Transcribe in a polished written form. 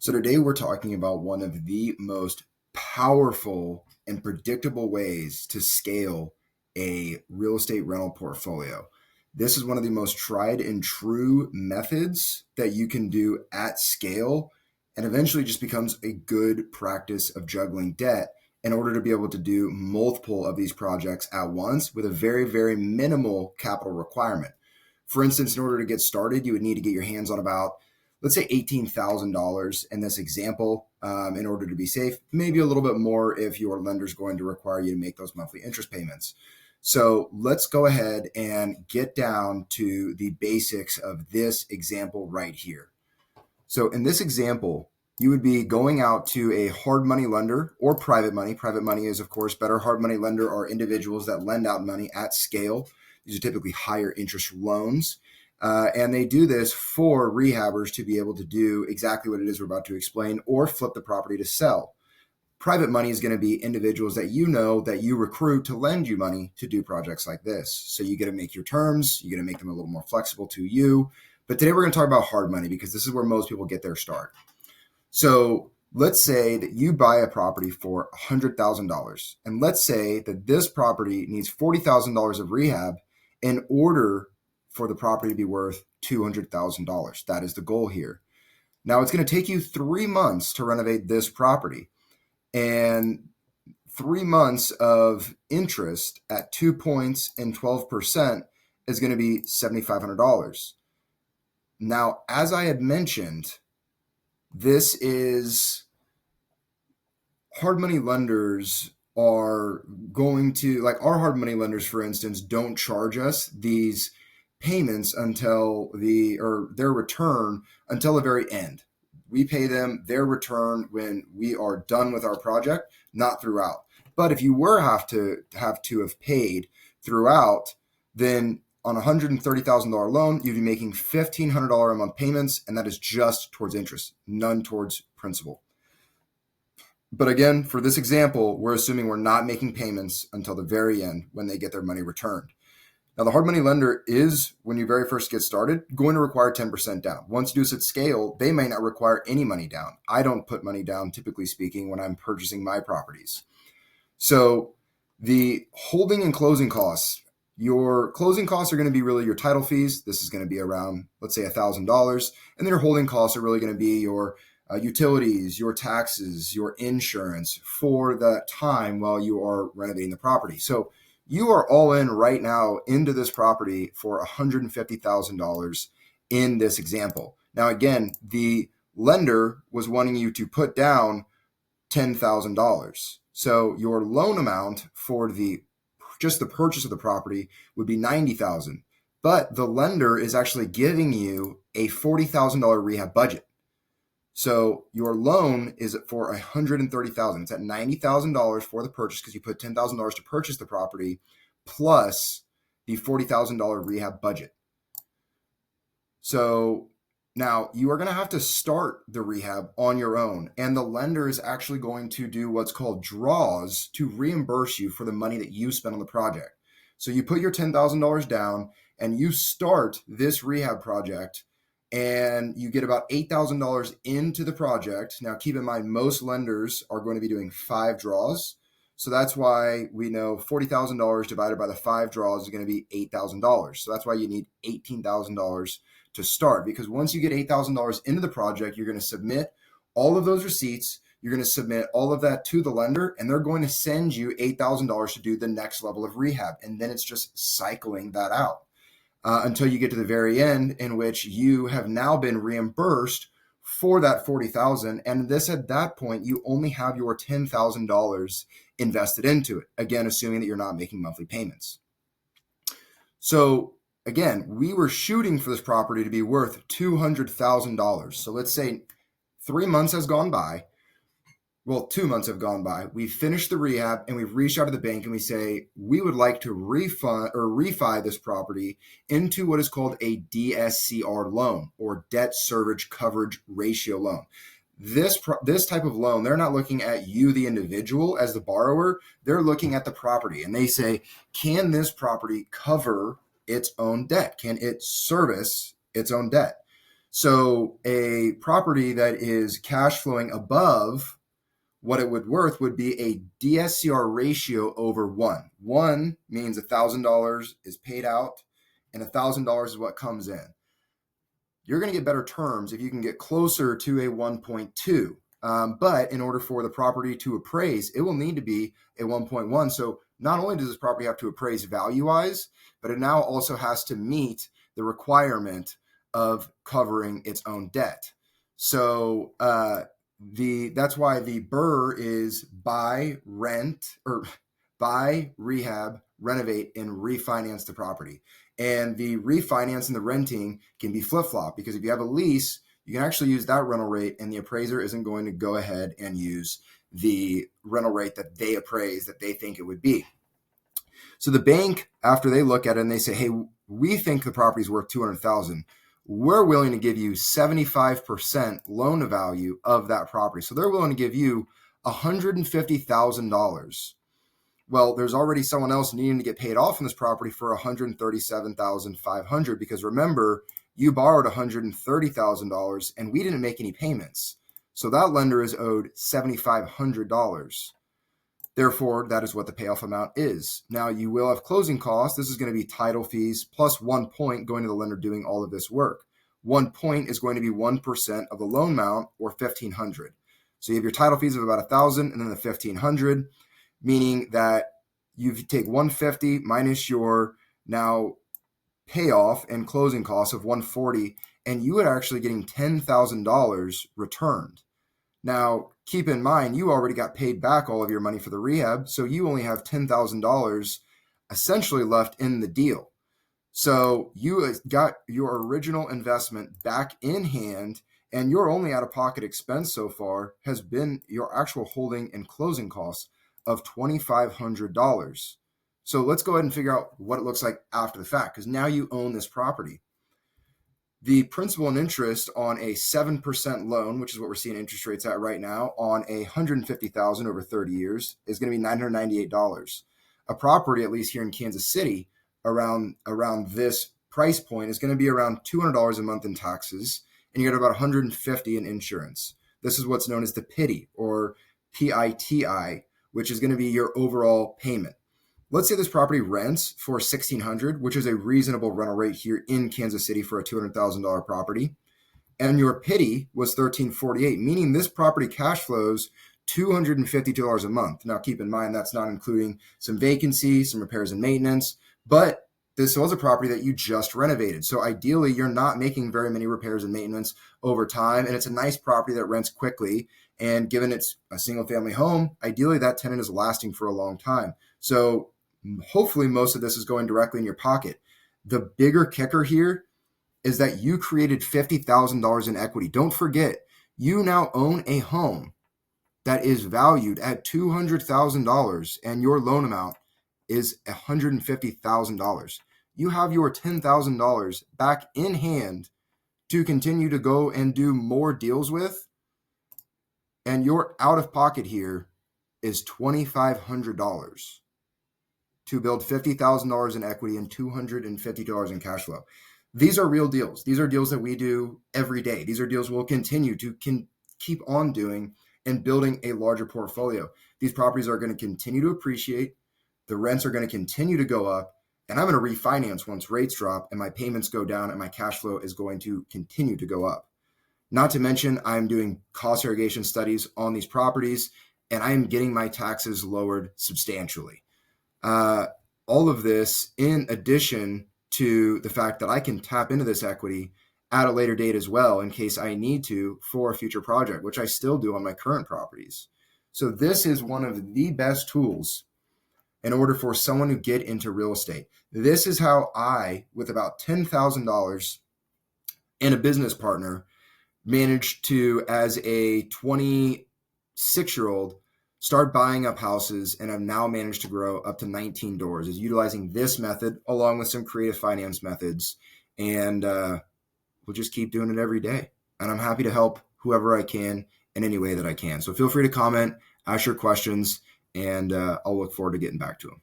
So today we're talking about one of the most powerful and predictable ways to scale a real estate rental portfolio. This is one of the most tried and true methods that you can do at scale and eventually just becomes a good practice of juggling debt in order to be able to do multiple of these projects at once with a very, very minimal capital requirement. For instance, in order to get started, you would need to get your hands on about, let's say, $18,000 in this example in order to be safe, maybe a little bit more if your lender is going to require you to make those monthly interest payments. So let's go ahead and get down to the basics of this example right here. So in this example, you would be going out to a hard money lender or private money. Private money is, of course, better. Hard money lender are individuals that lend out money at scale. These are typically higher interest loans. And they do this for rehabbers to be able to do exactly what it is we're about to explain or flip the property to sell. Private money is going to be individuals that you know that you recruit to lend you money to do projects like this. So you get to make your terms, you get to make them a little more flexible to you. But today we're going to talk about hard money because this is where most people get their start. So let's say that you buy a property for $100,000. And let's say that this property needs $40,000 of rehab in order for the property to be worth $200,000. That is the goal here. Now it's going to take you 3 months to renovate this property. And 3 months of interest at 2 points and 12% is going to be $7,500. Now, as I had mentioned, this is hard money lenders are going to, like our hard money lenders, for instance, don't charge us these payments until their return until the very end. We pay them their return when we are done with our project, not throughout. But if you were have paid throughout, then on a $130,000 loan, you'd be making $1,500 a month payments, and that is just towards interest, none towards principal. But again, for this example, we're assuming we're not making payments until the very end when they get their money returned. Now, the hard money lender is, when you very first get started, going to require 10% down. Once you do this at scale, they may not require any money down. I don't put money down, typically speaking, when I'm purchasing my properties. So the holding and closing costs, your closing costs are going to be really your title fees. This is going to be around, let's say, $1,000. And then your holding costs are really going to be your utilities, your taxes, your insurance for that time while you are renovating the property. So you are all in right now into this property for $150,000 in this example. Now, again, the lender was wanting you to put down $10,000. So your loan amount for just the purchase of the property would be $90,000. But the lender is actually giving you a $40,000 rehab budget. So your loan is for $130,000. It's at $90,000 for the purchase because you put $10,000 to purchase the property plus the $40,000 rehab budget. So now you are going to have to start the rehab on your own, and the lender is actually going to do what's called draws to reimburse you for the money that you spent on the project. So you put your $10,000 down and you start this rehab project, and you get about $8,000 into the project. Now, keep in mind, most lenders are going to be doing 5 draws. So that's why we know $40,000 divided by the 5 draws is going to be $8,000. So that's why you need $18,000 to start, because once you get $8,000 into the project, you're going to submit all of those receipts. You're going to submit all of that to the lender, and they're going to send you $8,000 to do the next level of rehab. And then it's just cycling that out. Until you get to the very end, in which you have now been reimbursed for that $40,000. And at that point, you only have your $10,000 invested into it. Again, assuming that you're not making monthly payments. So again, we were shooting for this property to be worth $200,000. So let's say 3 months has gone by. Well, 2 months have gone by. We've finished the rehab and we've reached out to the bank and we say, we would like to refi this property into what is called a DSCR loan, or debt service coverage ratio loan. This type of loan, they're not looking at you, the individual, as the borrower. They're looking at the property and they say, can this property cover its own debt? Can it service its own debt? So a property that is cash flowing above what it would worth would be a DSCR ratio over 1. 1 means $1,000 is paid out and $1,000 is what comes in. You're going to get better terms if you can get closer to a 1.2. But in order for the property to appraise, it will need to be a 1.1. So not only does this property have to appraise value-wise, but it now also has to meet the requirement of covering its own debt. So that's why the Brrr is buy, rent, or buy, rehab, renovate, and refinance the property. And the refinance and the renting can be flip-flop, because if you have a lease, you can actually use that rental rate, and the appraiser isn't going to go ahead and use the rental rate that they appraise that they think it would be. So the bank, after they look at it and they say, hey, we think the property is worth $200,000, we're willing to give you 75% loan to value of that property. So they're willing to give you $150,000. Well, there's already someone else needing to get paid off on this property for $137,500, because remember, you borrowed $130,000 and we didn't make any payments. So that lender is owed $7,500. Therefore, that is what the payoff amount is. Now, you will have closing costs. This is going to be title fees plus 1 point going to the lender doing all of this work. 1 point is going to be 1% of the loan amount, or $1,500. So you have your title fees of about $1,000 and then the $1,500, meaning that you take $150 minus your now payoff and closing costs of $140, and you are actually getting $10,000 returned. Now, keep in mind, you already got paid back all of your money for the rehab, so you only have $10,000 essentially left in the deal. So you got your original investment back in hand, and your only out-of-pocket expense so far has been your actual holding and closing costs of $2,500. So let's go ahead and figure out what it looks like after the fact, because now you own this property. The principal and interest on a 7% loan, which is what we're seeing interest rates at right now, on a $150,000 over 30 years is going to be $998. A property, at least here in Kansas City, around this price point is going to be around $200 a month in taxes, and you get about $150 in insurance. This is what's known as the PITI, or PITI, which is going to be your overall payment. Let's say this property rents for $1,600, which is a reasonable rental rate here in Kansas City for a $200,000 property. And your PITI was $1,348, meaning this property cash flows $252 a month. Now, keep in mind, that's not including some vacancy, some repairs and maintenance, but this was a property that you just renovated. So ideally, you're not making very many repairs and maintenance over time, and it's a nice property that rents quickly. And given it's a single family home, ideally that tenant is lasting for a long time. So hopefully most of this is going directly in your pocket. The bigger kicker here is that you created $50,000 in equity. Don't forget, you now own a home that is valued at $200,000 and your loan amount is $150,000. You have your $10,000 back in hand to continue to go and do more deals with, and your out of pocket here is $2,500 to build $50,000 in equity and $250 in cash flow. These are real deals. These are deals that we do every day. These are deals we'll continue to keep on doing and building a larger portfolio. These properties are going to continue to appreciate. The rents are going to continue to go up, and I'm going to refinance once rates drop and my payments go down and my cash flow is going to continue to go up. Not to mention, I'm doing cost segregation studies on these properties, and I'm getting my taxes lowered substantially. All of this in addition to the fact that I can tap into this equity at a later date as well in case I need to for a future project, which I still do on my current properties. So this is one of the best tools in order for someone to get into real estate. This is how I, with about $10,000 and a business partner, managed to, as a 26-year-old, start buying up houses, and have now managed to grow up to 19 doors, is utilizing this method along with some creative finance methods. And we'll just keep doing it every day. And I'm happy to help whoever I can in any way that I can. So feel free to comment, ask your questions, and I'll look forward to getting back to them.